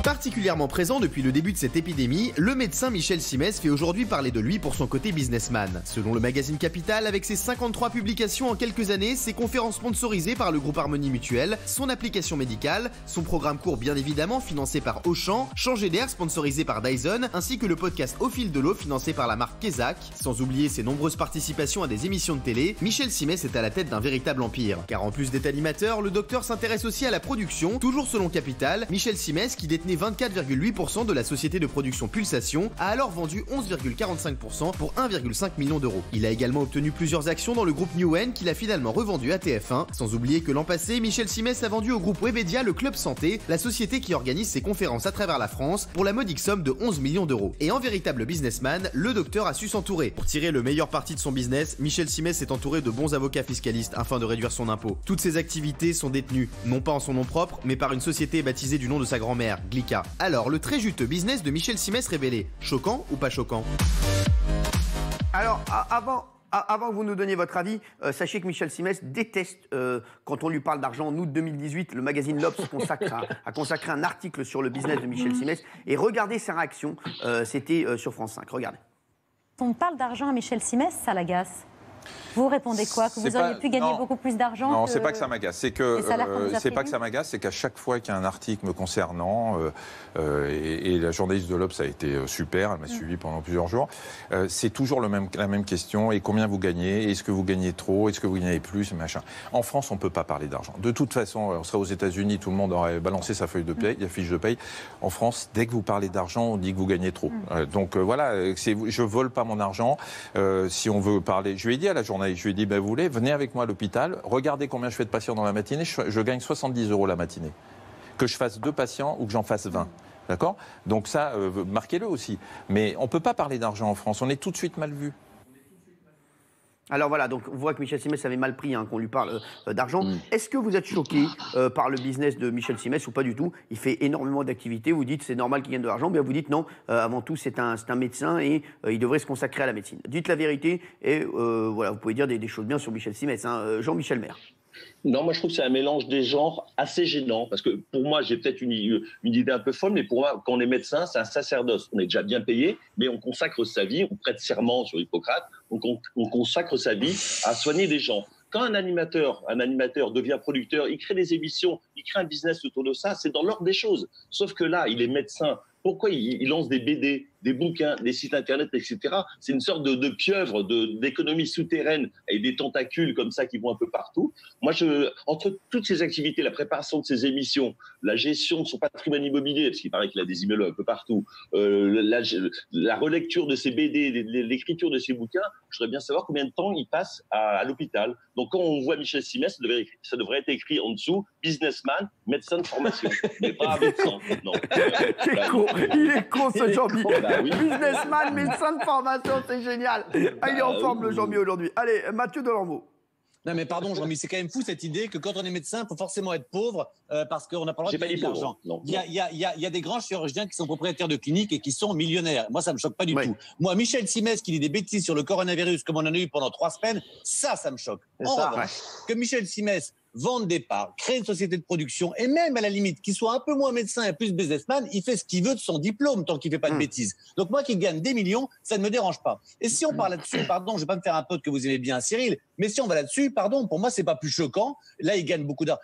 Particulièrement présent depuis le début de cette épidémie, le médecin Michel Simès fait aujourd'hui parler de lui pour son côté businessman. Selon le magazine Capital, avec ses 53 publications en quelques années, ses conférences sponsorisées par le groupe Harmonie Mutuelle, son application médicale, son programme court bien évidemment financé par Auchan, Changer d'air sponsorisé par Dyson, ainsi que le podcast Au fil de l'eau financé par la marque Kezak, sans oublier ses nombreuses participations à des émissions de télé, Michel Simès est à la tête d'un véritable empire. Car en plus d'être animateur, le docteur s'intéresse aussi à la production. Toujours selon Capital, Michel Simès, qui détenait 24,8% de la société de production Pulsation, a alors vendu 11,45% pour 1,5 million d'euros. Il a également obtenu plusieurs actions dans le groupe Newen qu'il a finalement revendu à TF1, sans oublier que l'an passé, Michel Simès a vendu au groupe Webedia le Club Santé, la société qui organise ses conférences à travers la France, pour la modique somme de 11 millions d'euros. Et en véritable businessman, le docteur a su s'entourer. Pour tirer le meilleur parti de son business, Michel Simès s'est entouré de bons avocats fiscalistes afin de réduire son impôt. Toutes ses activités sont détenues, non pas en son nom propre, mais par une société baptisée du nom de sa grand-mère, Glica. Alors, le très juteux business de Michel Simès révélé, choquant ou pas choquant? Alors, avant que vous nous donniez votre avis, sachez que Michel Simès déteste quand on lui parle d'argent. En août 2018, le magazine L'Obs a consacré un article sur le business de Michel Simès. Et regardez sa réaction, c'était sur France 5. Regardez. On parle d'argent à Michel Simès, ça l'agace. Vous répondez quoi? Que vous auriez pu gagner beaucoup plus d'argent? Non, c'est pas que ça m'agace. C'est que c'est pas que ça m'agace, c'est qu'à chaque fois qu'il y a un article me concernant, et la journaliste de l'Obs a été super, elle m'a suivi pendant plusieurs jours, c'est toujours la même question. Et combien vous gagnez? Est-ce que vous gagnez trop? Est-ce que vous gagnez plus? Machin. En France, on peut pas parler d'argent. De toute façon, on serait aux États-Unis, tout le monde aurait balancé sa feuille de paye, la fiche de paye. En France, dès que vous parlez d'argent, on dit que vous gagnez trop. Donc voilà, je vole pas mon argent. Si on veut parler, je lui ai dit à la journaliste, je lui ai dit, vous voulez, venez avec moi à l'hôpital, regardez combien je fais de patients dans la matinée, je gagne 70 € la matinée. Que je fasse 2 patients ou que j'en fasse 20. D'accord? Donc ça, marquez-le aussi. Mais on ne peut pas parler d'argent en France, on est tout de suite mal vu. Alors voilà, donc on voit que Michel Simès avait mal pris qu'on lui parle d'argent. Est-ce que vous êtes choqué par le business de Michel Simès ou pas du tout? Il fait énormément d'activités, vous dites c'est normal qu'il gagne de l'argent, bien vous dites non, avant tout c'est un médecin et il devrait se consacrer à la médecine. Dites la vérité et voilà, vous pouvez dire des choses bien sur Michel Simès. Jean-Michel Maire. Non, moi je trouve que c'est un mélange des genres assez gênant, parce que pour moi, j'ai peut-être une idée un peu folle, mais pour moi, quand on est médecin, c'est un sacerdoce. On est déjà bien payé, mais on consacre sa vie, on prête serment sur Hippocrate, donc on consacre sa vie à soigner des gens. Quand un animateur devient producteur, il crée des émissions, il crée un business autour de ça, c'est dans l'ordre des choses. Sauf que là, il est médecin. Pourquoi il lance des BD, des bouquins, des sites internet, etc. C'est une sorte de pieuvre d'économie souterraine avec des tentacules comme ça qui vont un peu partout. Moi, entre toutes ces activités, la préparation de ses émissions, la gestion de son patrimoine immobilier, parce qu'il paraît qu'il a des immeubles un peu partout, la relecture de ses BD, l'écriture de ses bouquins, je voudrais bien savoir combien de temps il passe à l'hôpital. Donc quand on voit Michel Simès, ça devrait être écrit en dessous, businessman, médecin de formation, mais pas médecin. Non. Il est con ce Jean-Mi. Oui. Businessman, médecin de formation, c'est génial. Il est en forme le Jean-Mi aujourd'hui. Allez, Mathieu Delambeau. Non mais pardon Jean-Mi, c'est quand même fou cette idée que quand on est médecin, il faut forcément être pauvre parce qu'on n'a pas le droit de gagner de l'argent. Il y a des grands chirurgiens qui sont propriétaires de cliniques et qui sont millionnaires. Moi, ça me choque pas du tout. Moi, Michel Simès qui dit des bêtises sur le coronavirus comme on en a eu pendant 3 semaines, ça me choque. En revanche, que Michel Simès vende des parts, crée une société de production et même à la limite qu'il soit un peu moins médecin et plus businessman, il fait ce qu'il veut de son diplôme tant qu'il fait pas de bêtises. Donc moi qui gagne des millions, ça ne me dérange pas. Et si on parle là-dessus, pardon, je vais pas me faire un pote que vous aimez bien, Cyril, mais si on va là-dessus, pardon, pour moi c'est pas plus choquant. Là il gagne beaucoup d'argent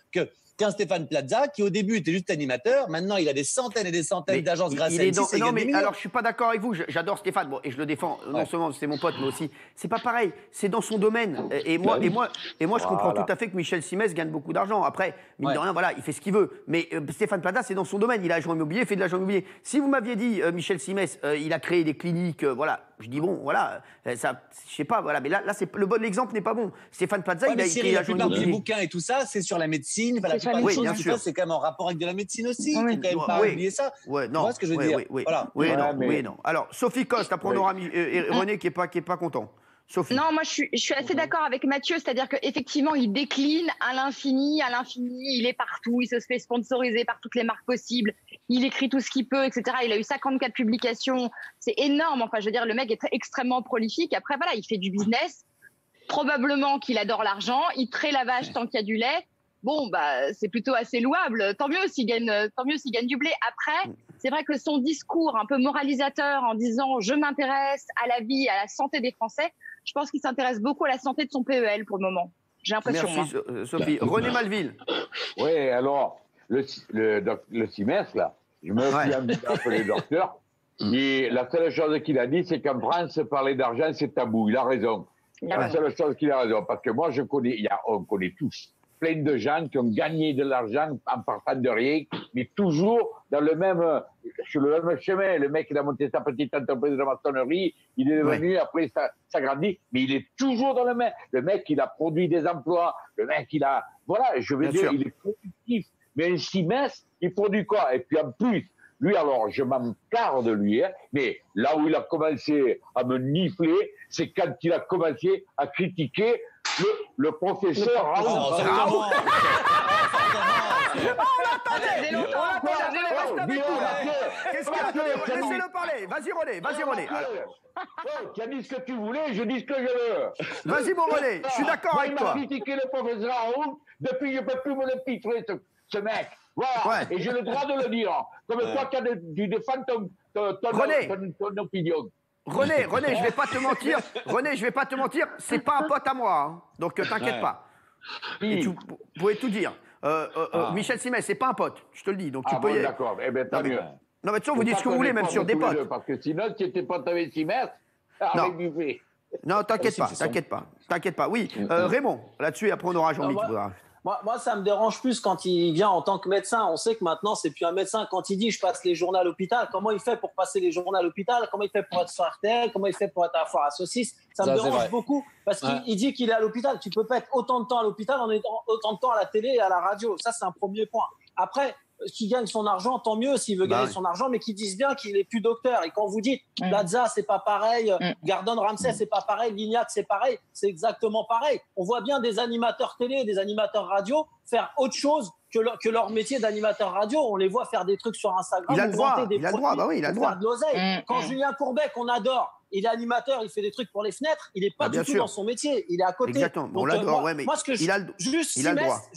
qu'un Stéphane Plaza qui au début était juste animateur, maintenant il a des centaines et des centaines d'agences grâce à M6. Non mais alors je suis pas d'accord avec vous, j'adore Stéphane, bon, et je le défends, non seulement c'est mon pote mais aussi, c'est pas pareil, c'est dans son domaine, et moi je comprends tout à fait que Michel Simès gagne beaucoup d'argent, après, mine de rien, voilà, il fait ce qu'il veut, mais Stéphane Plaza c'est dans son domaine, il a agent immobilier, il fait de l'agent immobilier. Si vous m'aviez dit Michel Simès, il a créé des cliniques, voilà, je dis bon, voilà, ça, je sais pas, voilà, mais là c'est le bon exemple n'est pas bon. Stéphane Plaza, il a écrit l'agent immobilier. Les bouquins et tout ça, c'est sur la médecine, voilà, oui, bien sûr. C'est quand même en rapport avec de la médecine aussi. Il faut quand même pas oublier ça. Non. Tu vois ce que je veux dire? Voilà. Oui, non. Alors, Sophie Coste, après on aura René qui est pas content. Sophie. Non, moi je suis assez d'accord avec Mathieu, c'est-à-dire qu'effectivement il décline à l'infini, il est partout, il se fait sponsoriser par toutes les marques possibles, il écrit tout ce qu'il peut, etc. Il a eu 54 publications, c'est énorme, enfin je veux dire le mec est extrêmement prolifique, après voilà, il fait du business, probablement qu'il adore l'argent, il traite la vache tant qu'il y a du lait. bon, bah, c'est plutôt assez louable. Tant mieux s'il gagne du blé. Après, c'est vrai que son discours un peu moralisateur en disant « je m'intéresse à la vie, à la santé des Français », je pense qu'il s'intéresse beaucoup à la santé de son PEL pour le moment. J'ai l'impression. Merci, Sophie. René Malville. Oui, alors, le Simès, là, je me suis appelé docteur. Et la seule chose qu'il a dit, c'est qu'en France, parler d'argent, c'est tabou. Il a raison. La seule chose qu'il a raison. Parce que moi, on connaît tous plein de gens qui ont gagné de l'argent en partant de rien, mais toujours sur le même chemin. Le mec, il a monté sa petite entreprise de maçonnerie, il est devenu, après, ça grandit, mais il est toujours dans le même. Le mec, il a produit des emplois, le mec, voilà, je veux dire, il est productif. Mais un Simès, il produit quoi? Et puis en plus, lui, alors, je m'en carre de lui, hein, mais là où il a commencé à me nifler, c'est quand il a commencé à critiquer le professeur Raoult. Qu'est-ce qu'il a? Laissez-le parler. Vas-y, René. Tu as dit ce que tu voulais, je dis ce que je veux. Vas-y, mon René, je suis d'accord avec toi. Il m'a critiqué le professeur Raoult, depuis je ne peux plus me le pitrer, ce mec. Voilà, et j'ai le droit de le dire. Comme toi, tu défends ton opinion. René, je vais pas te mentir. C'est pas un pote à moi, hein. Donc t'inquiète pas. Tu pouvais tout dire. Michel Simès, c'est pas un pote, je te le dis. Donc tu peux. D'accord. Eh bien, tant mieux. Non, mais tu vous dites ce que vous voulez, même sur des potes. Parce que sinon, si tu n'étais pas avec Simès, non, t'inquiète pas. Oui, Raymond, là-dessus, après on aura Jean-Michel qui voudra. Moi, ça me dérange plus quand il vient en tant que médecin. On sait que maintenant, c'est plus un médecin. Quand il dit « je passe les journées à l'hôpital », comment il fait pour passer les journées à l'hôpital? Comment il fait pour être sur RTL? Comment il fait pour être à la foire à saucisses? Ça me dérange beaucoup parce qu'il dit qu'il est à l'hôpital. Tu peux pas être autant de temps à l'hôpital en étant autant de temps à la télé et à la radio. Ça, c'est un premier point. Après, qu'il gagne son argent, tant mieux s'il veut gagner son argent, mais qu'il dise bien qu'il est plus docteur. Et quand vous dites Plaza, c'est pas pareil, Gordon Ramsay, c'est pas pareil, Lignac, c'est pareil, c'est exactement pareil. On voit bien des animateurs télé, des animateurs radio faire autre chose que leur métier d'animateur radio. On les voit faire des trucs sur Instagram. Il a le droit, il a le droit. De l'oseille. Quand Julien Courbet, qu'on adore, il est animateur, il fait des trucs pour les fenêtres, il n'est pas du tout dans son métier, il est à côté. Exactement, on l'adore, mais moi, ce que juste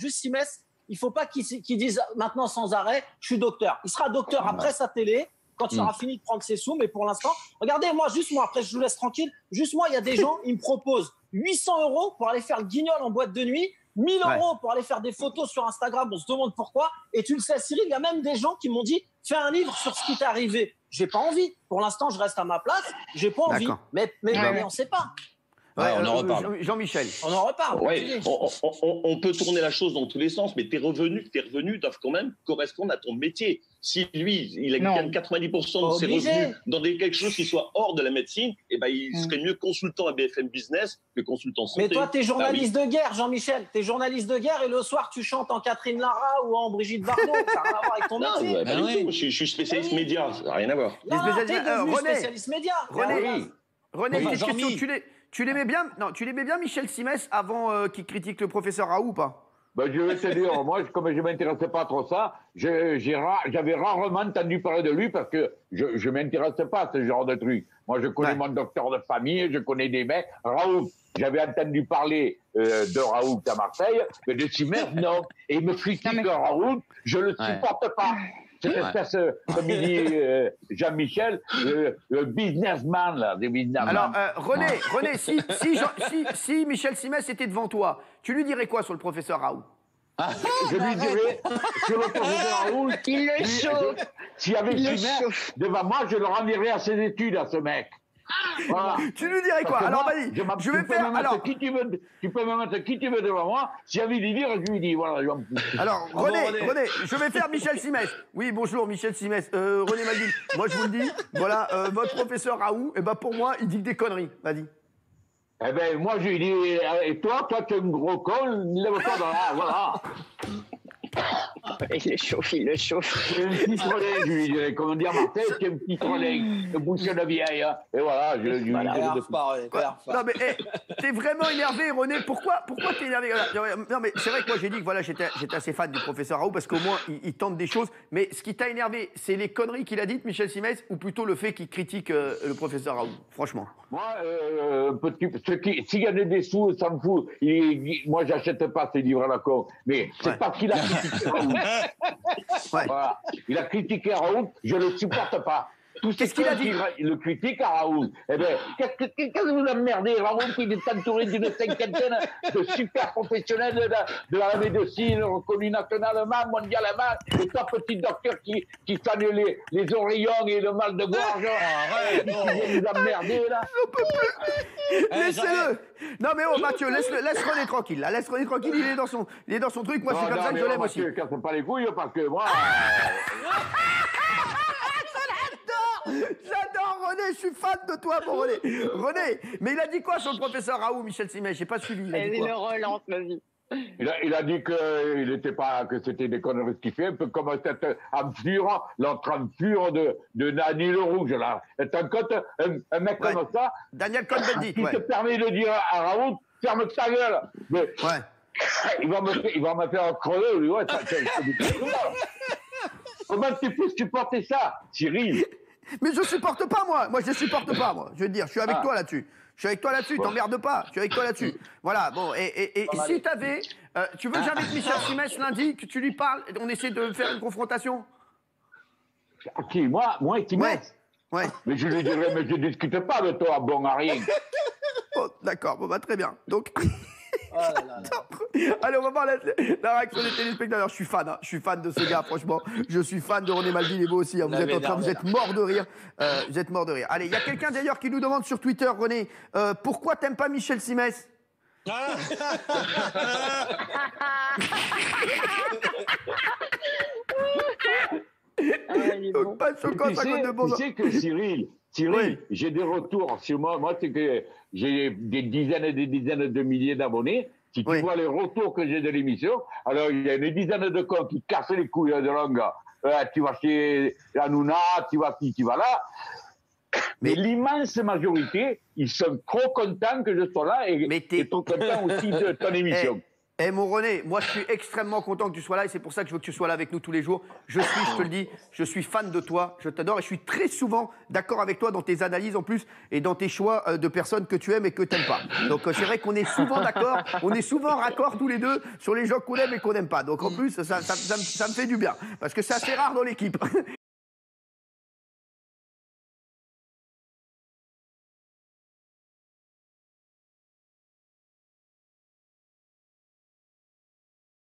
Simès, il ne faut pas qu'il dise maintenant sans arrêt « je suis docteur ». Il sera docteur après sa télé, quand il aura fini de prendre ses sous, mais pour l'instant, regardez, juste moi, après je vous laisse tranquille, juste moi, il y a des gens, ils me proposent 800 € pour aller faire le guignol en boîte de nuit, 1000 € pour aller faire des photos sur Instagram, on se demande pourquoi, et tu le sais Cyril, il y a même des gens qui m'ont dit « fais un livre sur ce qui t'est arrivé ». J'ai pas envie, pour l'instant je reste à ma place, j'ai pas envie, mais on ne sait pas. On en reparle. Jean-Michel. On en reparle. Ouais, on peut tourner la chose dans tous les sens, mais tes revenus doivent quand même correspondre à ton métier. Si lui, il gagne 90% de ses revenus dans quelque chose qui soit hors de la médecine, eh ben, il serait mieux consultant à BFM Business que consultant santé. Mais toi, t'es journaliste de guerre, Jean-Michel. T'es journaliste de guerre et le soir, tu chantes en Catherine Lara ou en Brigitte Bardot. Ça n'a rien à voir avec ton métier. Pas du tout. Je suis spécialiste média. Ça n'a rien à voir. T'es devenu spécialiste média. René, tu l'aimais bien, Michel Simès, avant qu'il critique le professeur Raoult ou pas? Je vais te dire, moi, comme je ne m'intéressais pas trop à ça, j'avais rarement entendu parler de lui parce que je ne m'intéressais pas à ce genre de truc. Moi, je connais mon docteur de famille, je connais des mecs. Raoult, j'avais entendu parler de Raoult à Marseille, mais de Simès, non. Et il me critique Raoult, je ne le supporte pas. Cette espèce, comme il dit Jean-Michel, le businessman, là, des businessmen. Alors, René, si Michel Simès était devant toi, tu lui dirais quoi sur le professeur Raoult? Je lui dirais, sur le professeur Raoult, il le chauffe. S'il y avait Simès devant moi, je le renverrais à ses études, à ce mec. Voilà. Tu lui dirais quoi? Alors vas-y, je vais faire. Alors, tu peux me mettre qui tu veux devant moi. Si j'ai envie de dire, je lui dis. Voilà. Alors René, je vais faire Michel Simès. Oui, bonjour Michel Simès. René Malville. Moi je vous le dis. Voilà, votre professeur Raoult. Et pour moi, il dit que des conneries. Vas-y. Eh ben moi je lui dis. Et toi tu es un gros con. Lève-toi dans là. Voilà. Il le chauffe, il le chauffe. Un petit trolley, je lui dirais, comment dire, Martin, c'est un petit trolley, de bouche de vieille. Hein. Et voilà, je lui dirais. Non, mais t'es vraiment énervé, René. Pourquoi t'es énervé? Non, mais c'est vrai que moi, j'ai dit que voilà, j'étais assez fan du professeur Raoult parce qu'au moins, il tente des choses. Mais ce qui t'a énervé, c'est les conneries qu'il a dites, Michel Simès, ou plutôt le fait qu'il critique le professeur Raoult, franchement? Moi, s'il gagne des sous, ça me fout. Moi, j'achète pas ces livres à la con. Mais c'est parce qu'il a critiqué Raoult. Voilà. Il a critiqué Raoult, je ne le supporte pas. Qu'est-ce qu'il a dit? Il le critique à Raoult. Eh bien, qu'est-ce que vous l'emmerdez? Raoult, il est entouré d'une cinquantaine de super professionnels de la médecine, reconnus nationalement, mondialement, et toi, petit docteur qui soigne les oreillons et le mal de gorge. Vous vous emmerdez, là. Je peux plus. Laissez-le. Non, mais oh, Mathieu, laisse René tranquille. Là. Laisse René tranquille, il est dans son truc. Moi, c'est comme ça que je l'aime aussi. Mathieu, casse pas les couilles, parce que moi... J'adore René, je suis fan de toi, mon René. René, mais il a dit quoi sur le professeur Raoult, Michel Simès? J'ai pas suivi. Il le relance, vas-y. Il a dit que c'était des conneries qu'il fait, un peu comme cette amphire, l'autre amphire de Daniel Rouge, là. C'est un mec comme ça. Daniel Cohn-Bendit, qui te permet de dire à Raoult, ferme ta gueule. Mais il va me faire crever, lui, ouais. Comment tu peux supporter ça, Cyril? Mais je supporte pas, moi. Moi, je supporte pas, moi. Je veux dire, je suis avec toi là-dessus. Je suis avec toi là-dessus, t'emmerdes pas. Je suis avec toi là-dessus. Voilà, bon. Et si t'avais... tu veux que j'invite Michel Simès lundi, que tu lui parles, on essaie de faire une confrontation? Ok, moi et Simès? Ouais. Mais je lui dirais, mais je discute pas de toi, bon à rien. Bon, d'accord, bon, bah très bien. Donc... Allez, on va voir la réaction des téléspectateurs. Je suis fan de ce gars, franchement. Je suis fan de René Malville et vous aussi. Hein. Vous êtes mort de rire. Vous êtes mort de rire. Allez, il y a quelqu'un d'ailleurs qui nous demande sur Twitter, René, pourquoi t'aimes pas Michel Simès? Donc, pas choquant, tu sais que Cyril, j'ai des retours sur moi. Moi, c'est que j'ai des dizaines et des dizaines de milliers d'abonnés. Si tu vois les retours que j'ai de l'émission, alors il y a une dizaine de cons qui cassent les couilles de langue. Tu vas chez Hanouna, tu vas ci, tu vas là. Mais l'immense majorité, ils sont trop contents que je sois là et trop contents aussi de ton émission. Mon René, moi je suis extrêmement content que tu sois là et c'est pour ça que je veux que tu sois là avec nous tous les jours. Je te le dis, je suis fan de toi, je t'adore et je suis très souvent d'accord avec toi dans tes analyses en plus et dans tes choix de personnes que tu aimes et que tu n'aimes pas. Donc c'est vrai qu'on est souvent d'accord, on est souvent raccord tous les deux sur les gens qu'on aime et qu'on n'aime pas. Donc en plus, ça me fait du bien parce que c'est assez rare dans l'équipe.